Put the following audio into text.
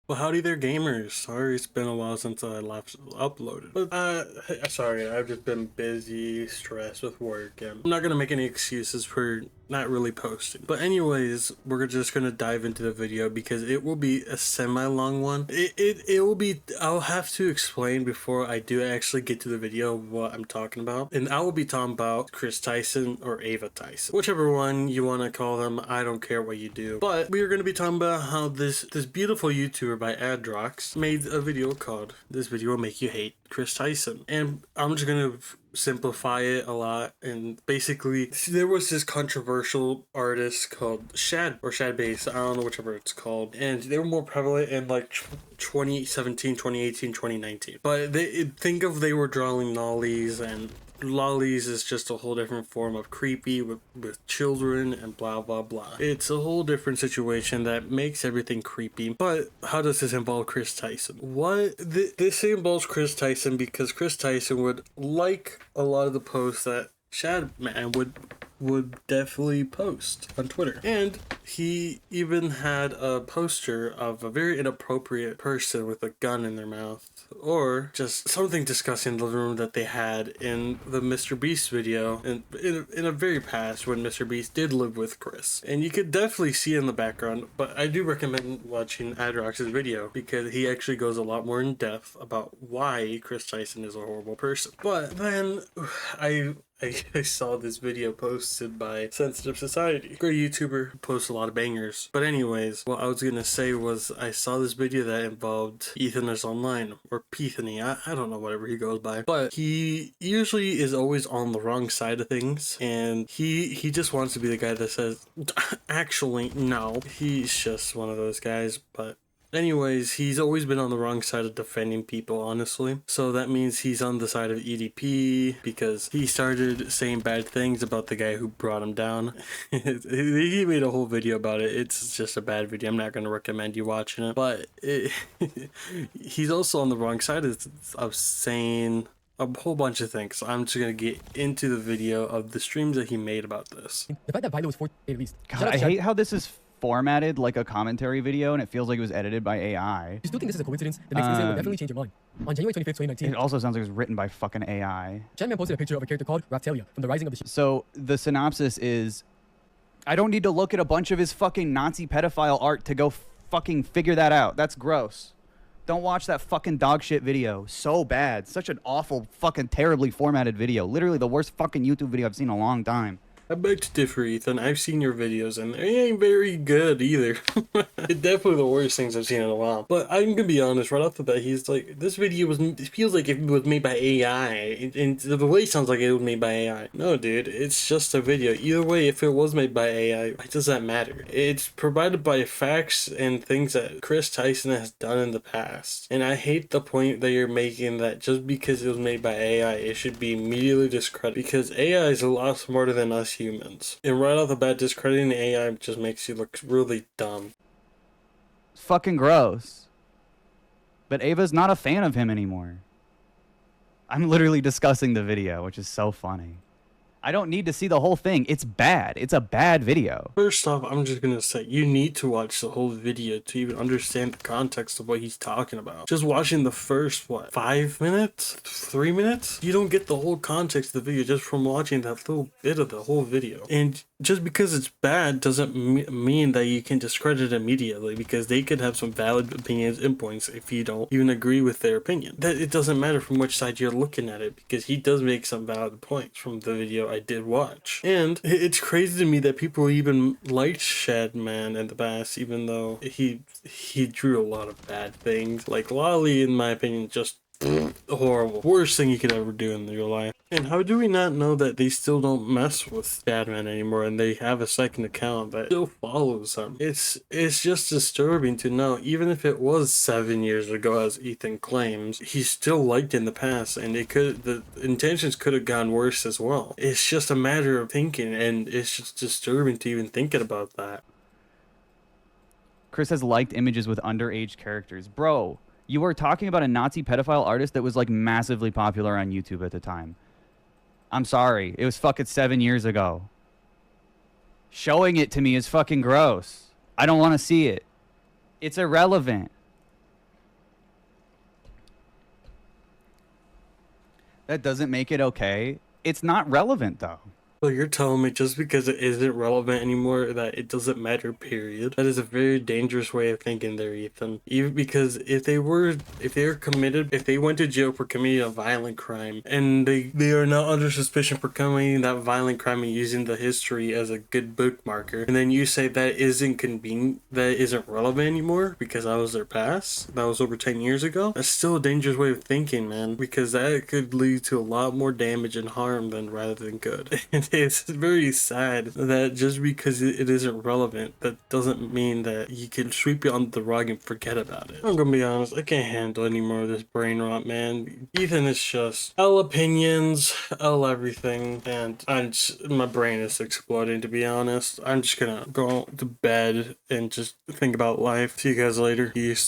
Well, howdy there, gamers. Sorry it's been a while since I last uploaded. But, sorry, I've just been busy, stressed with work, and I'm not gonna make any excuses for not really posting. But anyways, we're just gonna dive into the video because it will be a semi-long one. It will be, I'll have to explain before I do actually get to the video what I'm talking about. And I will be talking about Chris Tyson or Ava Tyson. Whichever one you want to call them, I don't care what you do. But we are going to be talking about how this beautiful YouTuber by Adrox made a video called "This Video Will Make You Hate Chris Tyson." And I'm just going to simplify it a lot, and basically there was this controversial artist called Shad or Shad Base, I don't know, whichever it's called, and they were more prevalent in like 2017, 2018, 2019. But they were drawing lollies, and lollies is just a whole different form of creepy with children and blah blah blah. It's a whole different situation that makes everything creepy. But how does this involve Chris Tyson? This involves Chris Tyson because Chris Tyson would like a lot of the posts that Shad Man would definitely post on Twitter. And he even had a poster of a very inappropriate person with a gun in their mouth, or just something disgusting in the living room that they had in the Mr. Beast video in a very past when Mr. Beast did live with Chris. And you could definitely see in the background, but I do recommend watching Adrox's video because he actually goes a lot more in depth about why Chris Tyson is a horrible person. But then I saw this video posted by Sensitive Society, great YouTuber who posts a lot of bangers. But anyways, what I was gonna say was I saw this video that involved ethanisonline or Pethany. I don't know, whatever he goes by, but he usually is always on the wrong side of things, and he just wants to be the guy that says, actually no. He's just one of those guys. But anyways, he's always been on the wrong side of defending people, honestly. So that means he's on the side of EDP because he started saying bad things about the guy who brought him down. He made a whole video about it. It's just a bad video. I'm not going to recommend you watching it. But he's also on the wrong side of saying a whole bunch of things. I'm just gonna get into the video of the streams that he made about this. The fact that Vilo was 4 released. God, I hate how this is formatted like a commentary video and it feels like it was edited by AI. If you still think this is a coincidence, the next reason will definitely change your mind. On January 25th, 2019, It also sounds like it was written by fucking AI. Shadman posted a picture of a character called Raptalia from the Rising of the So the synopsis is, I don't need to look at a bunch of his fucking Nazi pedophile art to go fucking figure that out. That's gross. Don't watch that fucking dog shit video. So bad. Such an awful, fucking terribly formatted video. Literally the worst fucking YouTube video I've seen in a long time. I beg to differ, Ethan. I've seen your videos and they ain't very good either. It's definitely the worst things I've seen in a while. But I'm gonna be honest, right off the bat, he's like, this video it feels like it was made by AI. And the way it sounds like it was made by AI. No, dude, it's just a video. Either way, if it was made by AI, why does that matter? It's provided by facts and things that Chris Tyson has done in the past. And I hate the point that you're making that just because it was made by AI, it should be immediately discredited. Because AI is a lot smarter than us humans. And right off the bat, discrediting AI just makes you look really dumb. It's fucking gross. But Ava's not a fan of him anymore. I'm literally discussing the video, which is so funny. I don't need to see the whole thing. It's bad. It's a bad video. First off, I'm just gonna say, you need to watch the whole video to even understand the context of what he's talking about. Just watching the first, 5 minutes? 3 minutes? You don't get the whole context of the video just from watching that little bit of the whole video. And just because it's bad doesn't mean that you can discredit it immediately, because they could have some valid opinions and points if you don't even agree with their opinion. That it doesn't matter from which side you're looking at it, because he does make some valid points from the video I did watch. And it's crazy to me that people even liked Shadman in the past, even though he drew a lot of bad things. Like Lolly, in my opinion, just horrible. Worst thing you could ever do in your life. And how do we not know that they still don't mess with Shadman anymore and they have a second account that still follows them? It's just disturbing to know, even if it was 7 years ago as Ethan claims, he's still liked in the past, and the intentions could have gone worse as well. It's just a matter of thinking, and it's just disturbing to even thinking about that. Chris has liked images with underage characters. Bro, you were talking about a Nazi pedophile artist that was like massively popular on YouTube at the time. I'm sorry. It was fucking 7 years ago. Showing it to me is fucking gross. I don't want to see it. It's irrelevant. That doesn't make it okay. It's not relevant though. So you're telling me just because it isn't relevant anymore that it doesn't matter, period? That is a very dangerous way of thinking there, Ethan. Even because if they were committed, if they went to jail for committing a violent crime and they are not under suspicion for committing that violent crime and using the history as a good bookmarker, and then you say that isn't convenient, that isn't relevant anymore because that was their past, that was over 10 years ago, that's still a dangerous way of thinking, man, because that could lead to a lot more damage and harm than rather than good. It's very sad that just because it isn't relevant, that doesn't mean that you can sweep it under the rug and forget about it. I'm gonna be honest, I can't handle any more of this brain rot, man. Ethan is just all opinions, all everything, and my brain is exploding, to be honest. I'm just gonna go to bed and just think about life. See you guys later. Peace.